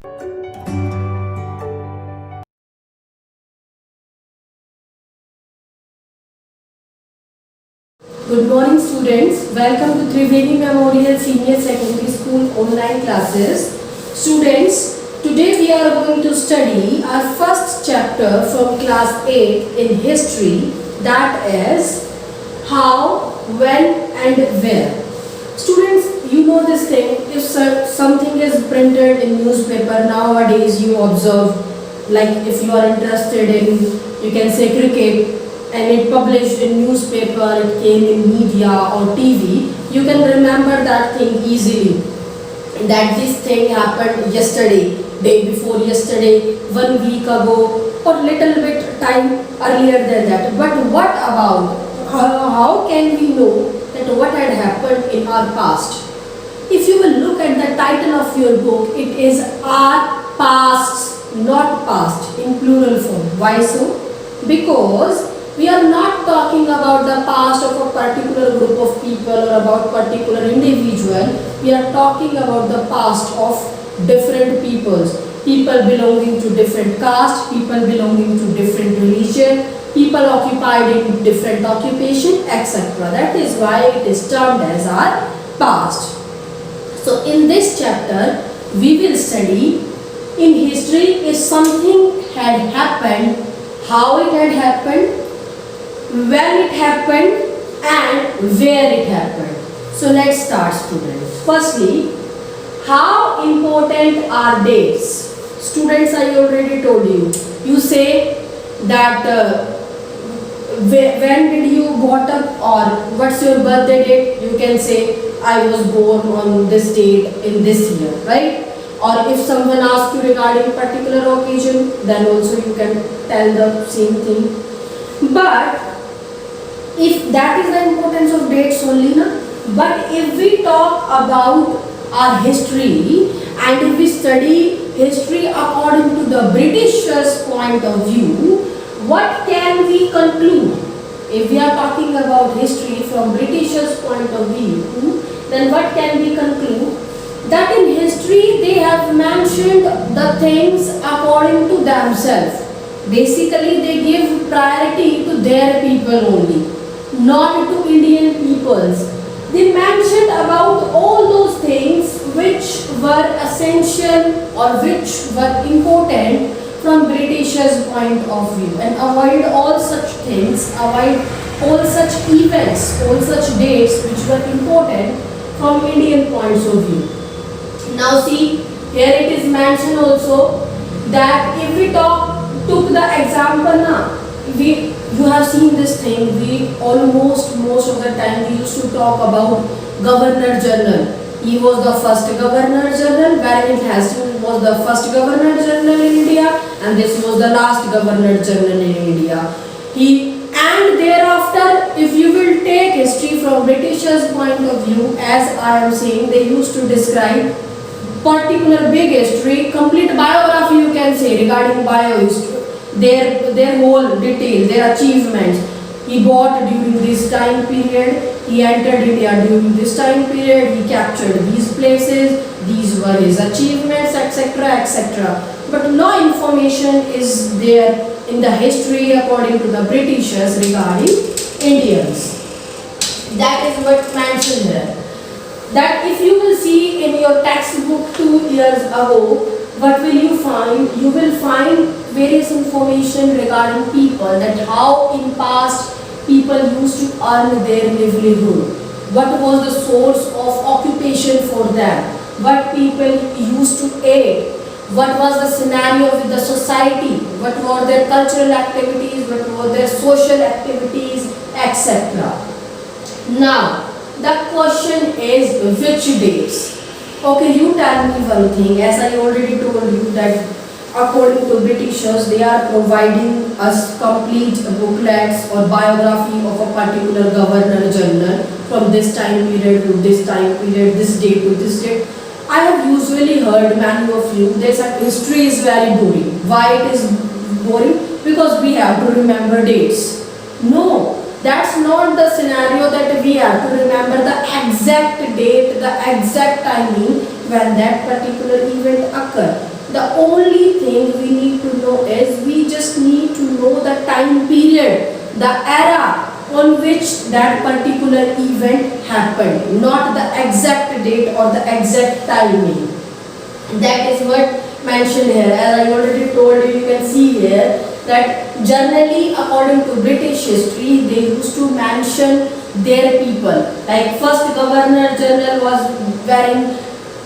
Good morning students. Welcome to Triveni Memorial Senior Secondary School online classes. Students, today we are going to study our first chapter from class 8 in history, that is how, when and where. Students, you know this thing, if something is printed in newspaper nowadays, you observe, like if you are interested in, you can say, cricket, and it published in newspaper, it came in media or TV, you can remember that thing easily, that this thing happened yesterday, day before yesterday, 1 week ago, or little bit time earlier than that. But what about, how can we know that what had happened in our past? If you will look at the title of your book, it is Our Pasts, not Past, in plural form. Why so? Because we are not talking about the past of a particular group of people or about particular individual. We are talking about the past of different peoples. People belonging to different caste, people belonging to different religion, people occupied in different occupation, etc. That is why it is termed as our past. So in this chapter, we will study in history if something had happened, how it had happened, when it happened and where it happened. So let's start, students. Firstly, how important are dates? Students, I already told you. You say that when did you got up or what's your birthday date? You can say I was born on this date in this year, right? Or if someone asks you regarding particular occasion, then also you can tell the same thing. But if that is the importance of dates only, na? But if we talk about our history and if we study history according to the Britishers' point of view, what can we conclude? If we are talking about history from Britishers' point of view, then what can we conclude? That in history they have mentioned the things according to themselves. Basically they give priority to their people only, not to Indian peoples. They mentioned about all those things which were essential or which were important from Britishers' point of view, and avoid all such things, avoid all such events, all such dates which were important from Indian points of view. Now see, here it is mentioned also that if we took the example now, you have seen this thing, most of the time we used to talk about Governor General. He was the first Governor General, Warren Hastings was the first Governor General in India, and this was the last Governor General in India. And thereafter, if you will take history from Britishers' point of view, as I am saying, they used to describe particular big history, complete biography you can say regarding biohistory, their whole detail, their achievements. He bought during this time period, he entered India during this time period, he captured these places, these were his achievements, etc., etc. But no information is there in the history according to the Britishers regarding Indians. That is what mentioned here. That if you will see in your textbook 2 years ago, what will you find? You will find various information regarding people, that how in past people used to earn their livelihood, what was the source of occupation for them, what people used to eat, what was the scenario with the society, what were their cultural activities, what were their social activities, etc. Now, the question is which dates? Okay, you tell me one thing, as I already told you that according to Britishers, they are providing us complete booklets or biography of a particular Governor General from this time period to this time period, this date to this date. I have usually heard many of you, they said history is very boring. Why it is boring? Because we have to remember dates. No. That's not the scenario that we have to remember the exact date, the exact timing when that particular event occurred. The only thing we need to know is we just need to know the time period, the era on which that particular event happened, not the exact date or the exact timing. That is what mentioned here. As I already told you, you can see here that generally according to British history, they used to mention their people. Like first Governor General was Warren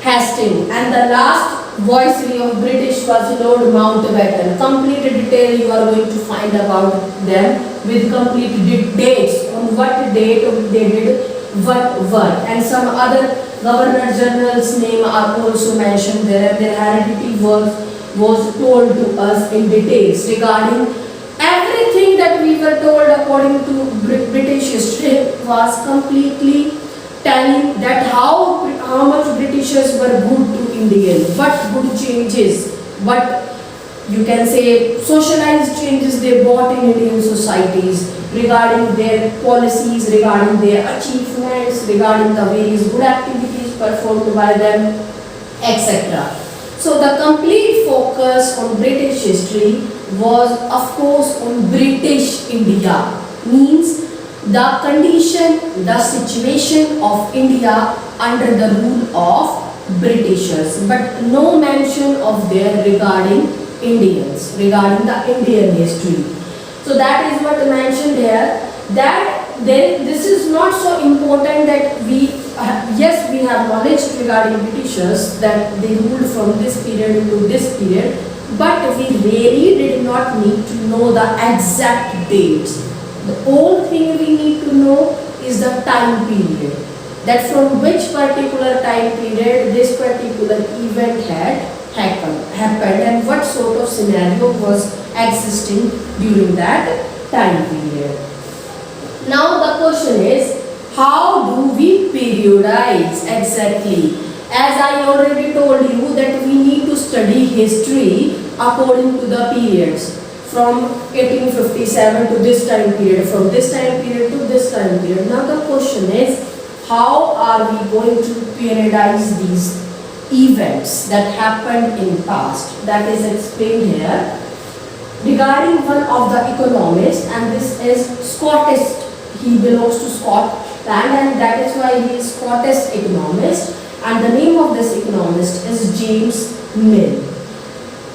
Hastings and the last Viceroy of British was Lord Mountbatten. Complete detail you are going to find about them with complete dates on what date they did what work, and some other Governor General's name are also mentioned there, and their heredity was told to us in details regarding everything that we were told according to British history was completely telling that how much Britishers were good to Indians, what good changes, what you can say socialized changes they brought in Indian societies regarding their policies, regarding their achievements, regarding the various good activities performed by them, etc. So the complete focus on British history was of course on British India, means the condition, the situation of India under the rule of Britishers, but no mention of their regarding Indians, regarding the Indian history. So that is what mentioned here, that this is not so important that yes, we have knowledge regarding Britishers that they ruled from this period into this period, but we really did not need to know the exact dates. The only thing we need to know is the time period, that from which particular time period this particular event had happened and what sort of scenario was existing during that time period. Now the question is, how do we periodize exactly? As I already told you that we need to study history according to the periods, from 1857 to this time period, from this time period to this time period. Now the question is, how are we going to periodize these events that happened in past? That is explained here regarding one of the economists, and this is Scottish. He belongs to Scotland, and that is why he is Scottish economist, and the name of this economist is James Mill.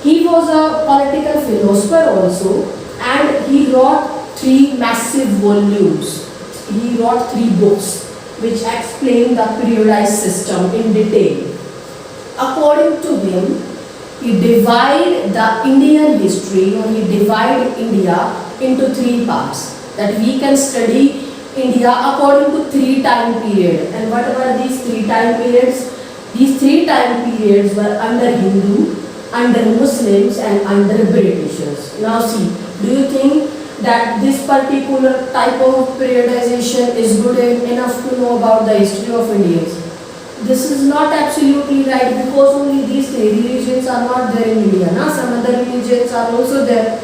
He was a political philosopher also, and he wrote 3 massive volumes. He wrote 3 books which explain the periodized system in detail. According to him, he divided the Indian history, or he divided India into 3 parts, that we can study India according to 3 time periods. And what were these 3 time periods? These 3 time periods were under Hindu, under Muslims, and under Britishers. Now see, do you think that this particular type of periodization is good enough to know about the history of Indians? This is not absolutely right, because only these 3 religions are not there in India. Now some other religions are also there.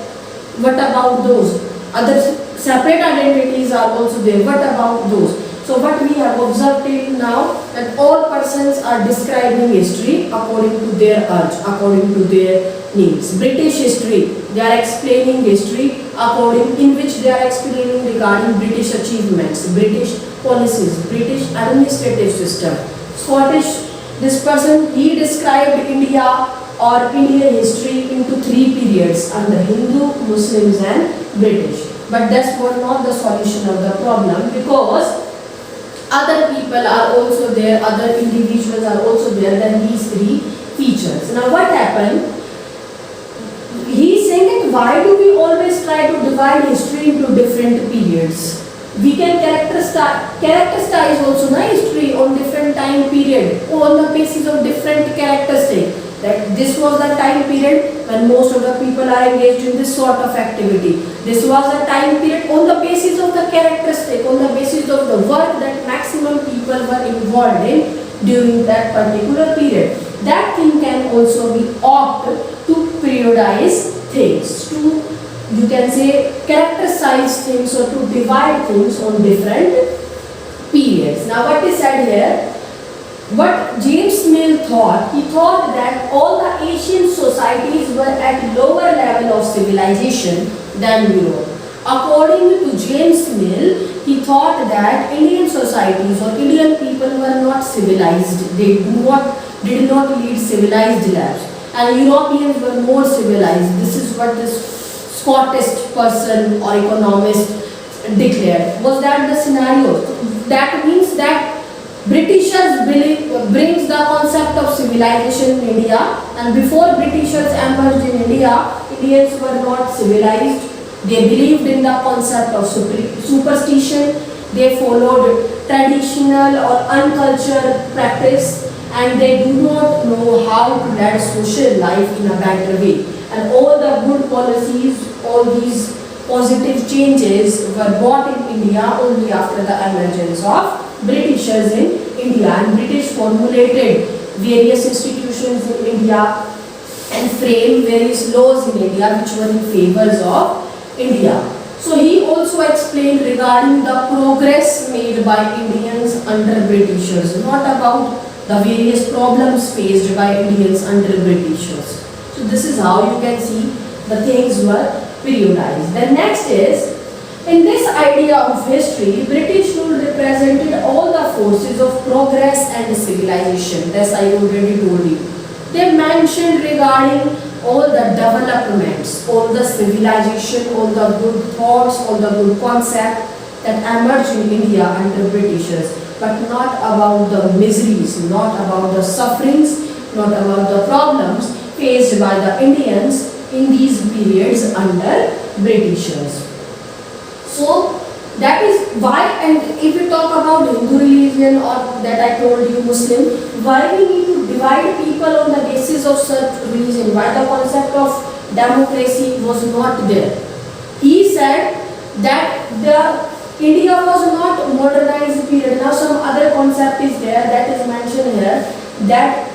What about those? Other separate identities are also there. What about those? So what we have observed till now, that all persons are describing history according to their urge, according to their needs. British history, they are explaining history according, in which they are explaining regarding British achievements, British policies, British administrative system. Scottish, this person, he described India or Indian history into 3 periods, under Hindu, Muslims, and British. But that was not the solution of the problem, because other people are also there, other individuals are also there than these 3 features. Now what happened? He is saying that why do we always try to divide history into different periods? We can characterize also the history on different time period, or on the basis of different characteristics. That this was the time period when most of the people are engaged in this sort of activity. This was a time period on the basis of the characteristic, on the basis of the work that maximum people were involved in during that particular period. That thing can also be opted to periodize things, to, you can say, characterize things, or to divide things on different periods. Now what is said here, What James Mill thought, he thought that all the Asian societies were at lower level of civilization than Europe. According to James Mill, he thought that Indian societies or Indian people were not civilized. They did not lead civilized lives. And Europeans were more civilized. This is what this Scottish person or economist declared. Was that the scenario? That means that Britishers brings the concept of civilization in India, and before Britishers emerged in India, Indians were not civilized. They believed in the concept of superstition. They followed traditional or uncultured practice, and they do not know how to lead social life in a better way. And all the good policies, all these positive changes were brought in India only after the emergence of Britishers in India, and British formulated various institutions in India and framed various laws in India which were in favors of India. So he also explained regarding the progress made by Indians under Britishers, not about the various problems faced by Indians under Britishers. So this is how you can see the things were periodized. The next is, in this idea of history, British rule represented all the forces of progress and civilization. This I already told you. They mentioned regarding all the developments, all the civilization, all the good thoughts, all the good concepts that emerged in India under Britishers, but not about the miseries, not about the sufferings, not about the problems faced by the Indians in these periods under Britishers. So that is why, and if we talk about Hindu religion or that I told you Muslim, why we need to divide people on the basis of such religion, why the concept of democracy was not there. He said that the India was not modernized period. Now some other concept is there that is mentioned here, that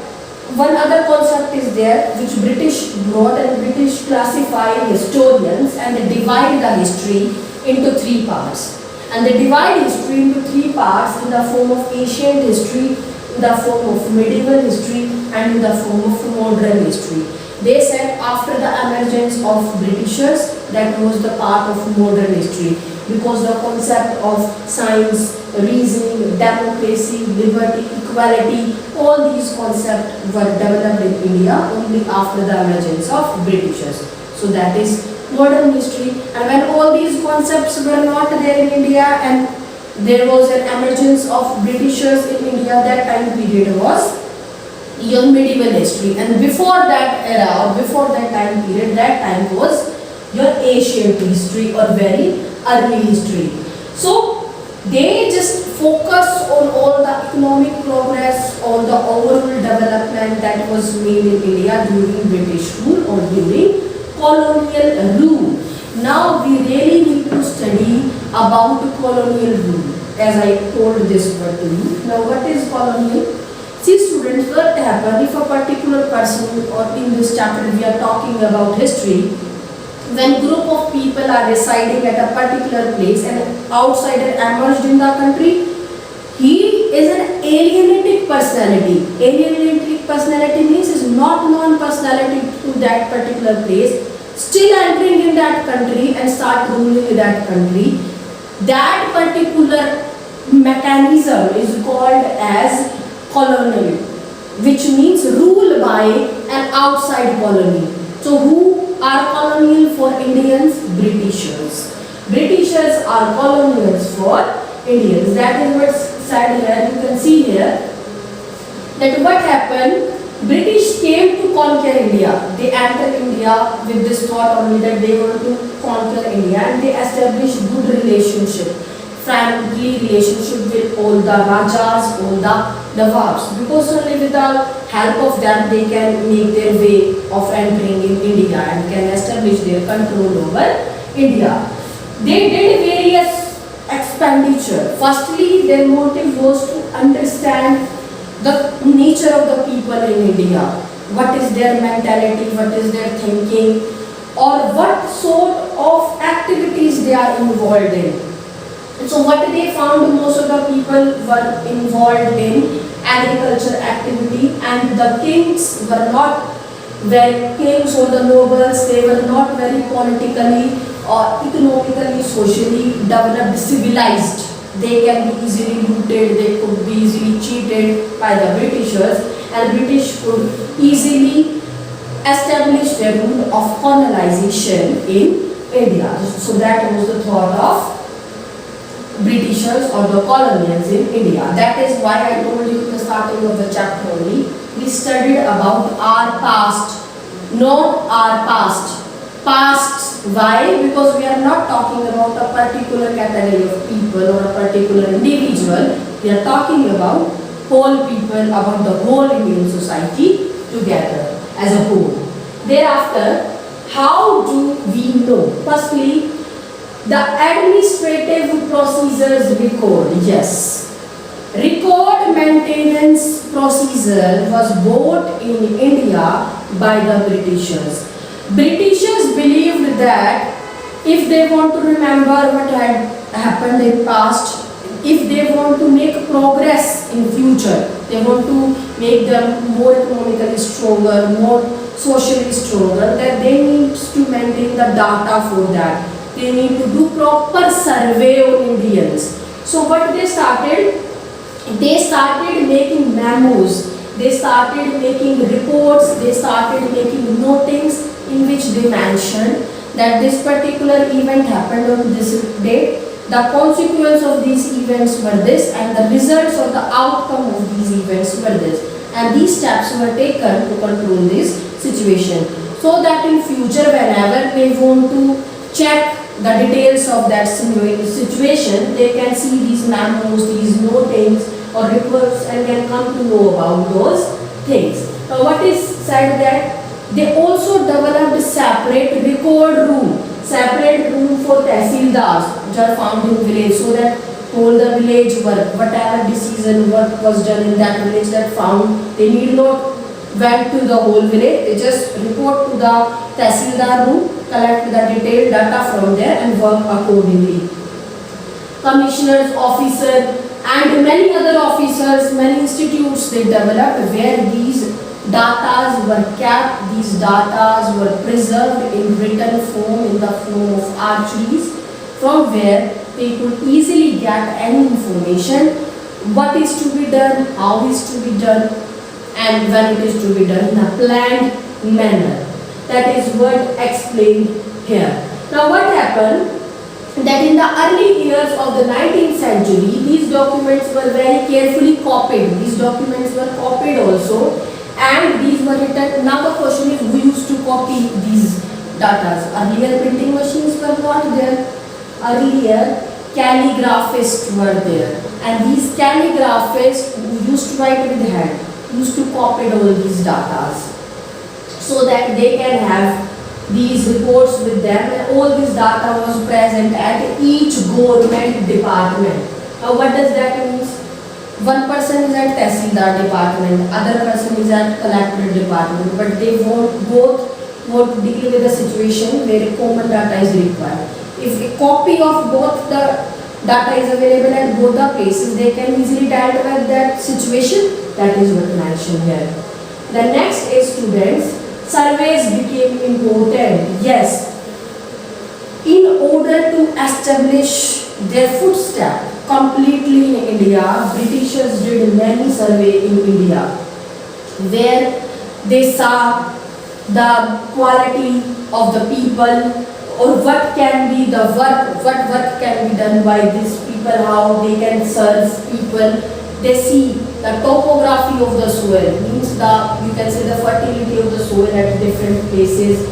one other concept is there which British brought, and British classify historians and they divide the history into three parts. And they divide history into three parts in the form of ancient history, in the form of medieval history, and in the form of modern history. They said after the emergence of Britishers, that was the part of modern history, because the concept of science, reasoning, democracy, liberty, equality, all these concepts were developed in India only after the emergence of Britishers. So that is modern history. And when all these concepts were not there in India and there was an emergence of Britishers in India, that time period was your medieval history. And before that era or before that time period, that time was your ancient history or very early history. So they just focus on all the economic progress, on the overall development that was made in India during British rule or during colonial rule. Now we really need to study about colonial rule, as I told this word to you. Now what is colonial? See students, what happens if a particular person, or in this chapter we are talking about history, when group of people are residing at a particular place and an outsider emerged in the country, he is an alienating personality. Alienating personality means is not known personality to that particular place, still entering in that country and start ruling that country. That particular mechanism is called as colonial, which means rule by an outside colony. So who are colonial for Indians? Britishers. Britishers are colonials for Indians. That is what's said here. You can see here that what happened. British came to conquer India. They entered India with this thought only that they want to conquer India, and they established good relationship, friendly relationship with all the Rajas, all the Nawabs, because only with the help of them they can make their way of entering in India and can establish their control over India. They did various expenditure. Firstly, their motive was to understand the nature of the people in India. What is their mentality, what is their thinking, or what sort of activities they are involved in. So what they found, most of the people were involved in agriculture activity, and the kings were not very kings or the nobles, they were not very politically or economically, socially developed, civilized. They can be easily looted, they could be easily cheated by the Britishers, and British could easily establish their rule of colonization in India. So that was the thought of Britishers or the colonials in India. That is why I told you in the starting of the chapter only, we studied about our past, not our past. Pasts. Why? Because we are not talking about a particular category of people or a particular individual. We are talking about whole people, about the whole Indian society together as a whole. Thereafter, how do we know? Firstly, the administrative procedures record. Yes. Record maintenance procedure was brought in India by the Britishers. Britishers believed that if they want to remember what had happened in past, if they want to make progress in future, they want to make them more economically stronger, more socially stronger, that they need to maintain the data for that. They need to do proper survey of Indians. So what they started making memos, they started making reports, they started making notings in which they mentioned that this particular event happened on this date, the consequence of these events were this, and the results or the outcome of these events were this. And these steps were taken to control this situation, so that in future whenever they want to check the details of that situation, they can see these memos, these notings or reports and can come to know about those things. Now what is said that they also developed separate record room for tehsildars which are found in village, so that whole the village work, whatever decision work was done in that village that found, they need not went to the whole village, they just report to the tehsildar room, collect the detailed data from there and work accordingly. Commissioners, officer and many other officers, many institutes they developed where these datas were kept, these datas were preserved in written form, in the form of archives, from where they could easily get any information, what is to be done, how is to be done, and when it is to be done in a planned manner. That is what explained here. Now what happened, that in the early years of the 19th century, these documents were very carefully copied. These documents were copied also, and these were written. Now the question is, who used to copy these datas? Earlier printing machines were not there. Earlier calligraphists were there, and these calligraphists who used to write with hand used to copy all these datas, so that they can have these reports with them, and all this data was present at each government department. Now what does that mean? One person is at tehsildar department, other person is at collector department, but they both want to deal with a situation where a common data is required. If a copy of both the data is available at both the places, they can easily deal with that situation. That is what mentioned here. The next is students, surveys became important. Yes, in order to establish their footstep completely in India, Britishers did many surveys in India, where they saw the quality of the people, or what can be the work, what work can be done by these people, how they can serve people. They see the topography of the soil, means you can say the fertility of the soil at different places,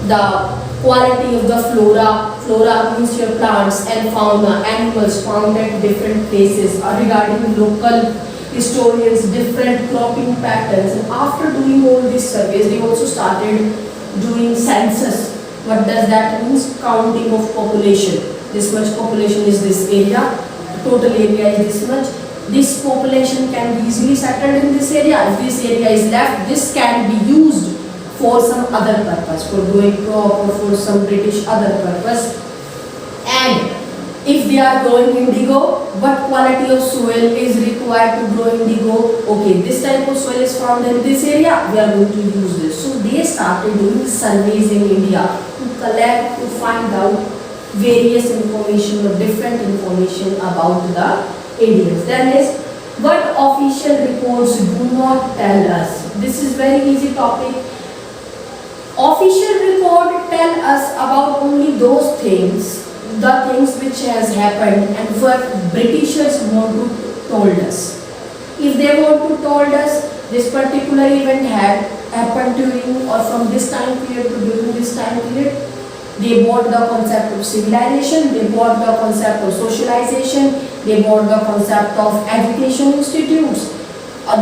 the quality of the flora means your plants and fauna, animals found at different places, regarding local historians, different cropping patterns. And after doing all these surveys, they also started doing census. What does that mean? Counting of population. This much population is this area, total area is this much. This population can be easily settled in this area. If this area is left, this can be used for some other purpose, for growing crop or for some British other purpose. And If they are growing indigo, what quality of soil is required to grow indigo? Okay, this type of soil is found in this area, we are going to use this. So they started doing surveys in India to collect, to find out various information or different information about the Indians. Then is, what official reports do not tell us? This is very easy topic. Official report tell us about only those things, the things which has happened and what Britishers want to told us. If they want to told us this particular event had happened during or from this time period to during this time period, they brought the concept of civilization, they brought the concept of socialization, they brought the concept of education institutes.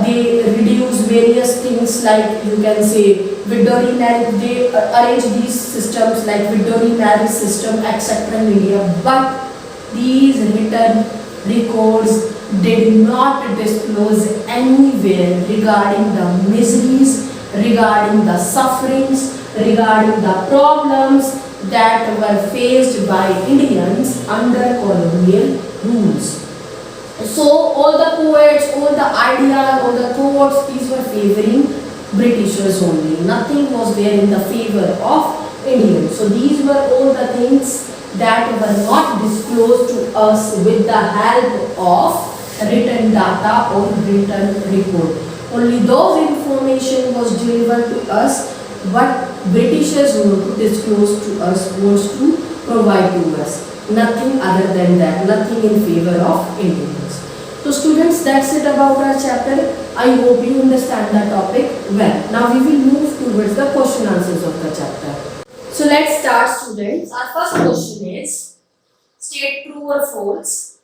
They reduce various things like, you can say, Vidori marriage, they arrange these systems like Vidori marriage system, etc. in India. But these written records did not disclose anywhere regarding the miseries, regarding the sufferings, regarding the problems that were faced by Indians under colonial rules. So all the poets, all the ideas, all the thoughts, these were favoring Britishers only. Nothing was there in the favor of Indians. So these were all the things that were not disclosed to us with the help of written data or written report. Only those information was delivered to us what Britishers want to disclose to us, wants to provide to us. Nothing other than that, nothing in favor of Indians. So students, that's it about our chapter. I hope you understand the topic well. Now we will move towards the question answers of the chapter. So let's start, students. Our first question is, state true or false.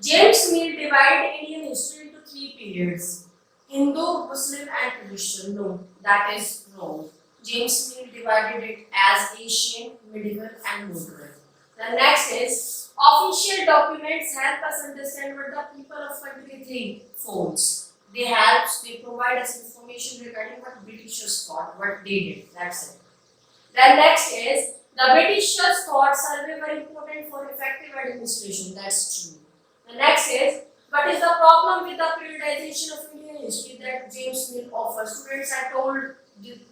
James Mill divided Indian history into three periods: Hindu, Muslim and Christian. No, that is wrong. James Mill divided it as ancient, medieval and modern. The next is, official documents help us understand what the people of country think. False. They provide us information regarding what Britishers thought, what they did. That's it. Then next is, the Britishers thought survey were important for effective administration. That's true. The next is, what is the problem with the periodization of Indian history that James Mill offers? Students, I told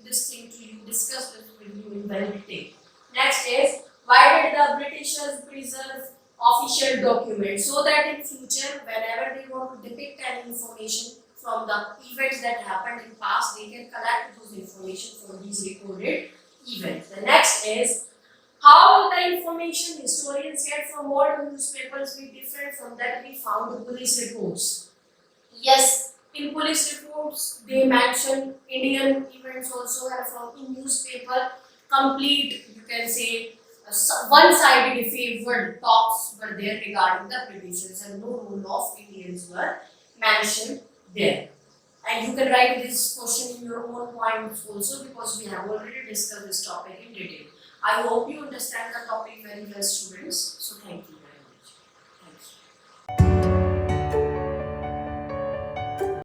this thing to you, discussed this with you in very detail. Next is, why did the Britishers preserve official documents? So that in future, whenever they want to depict any information from the events that happened in past, they can collect those information from these recorded events. The next is, how will the information historians get from old newspapers be different from that we found in police reports? Yes, in police reports they mention Indian events also, and from in newspaper complete, you can say, one-sided favored talks were there regarding the Britishers and no role of Indians were mentioned there. And you can write this question in your own points also, because we have already discussed this topic in detail. I hope you understand the topic very well, students.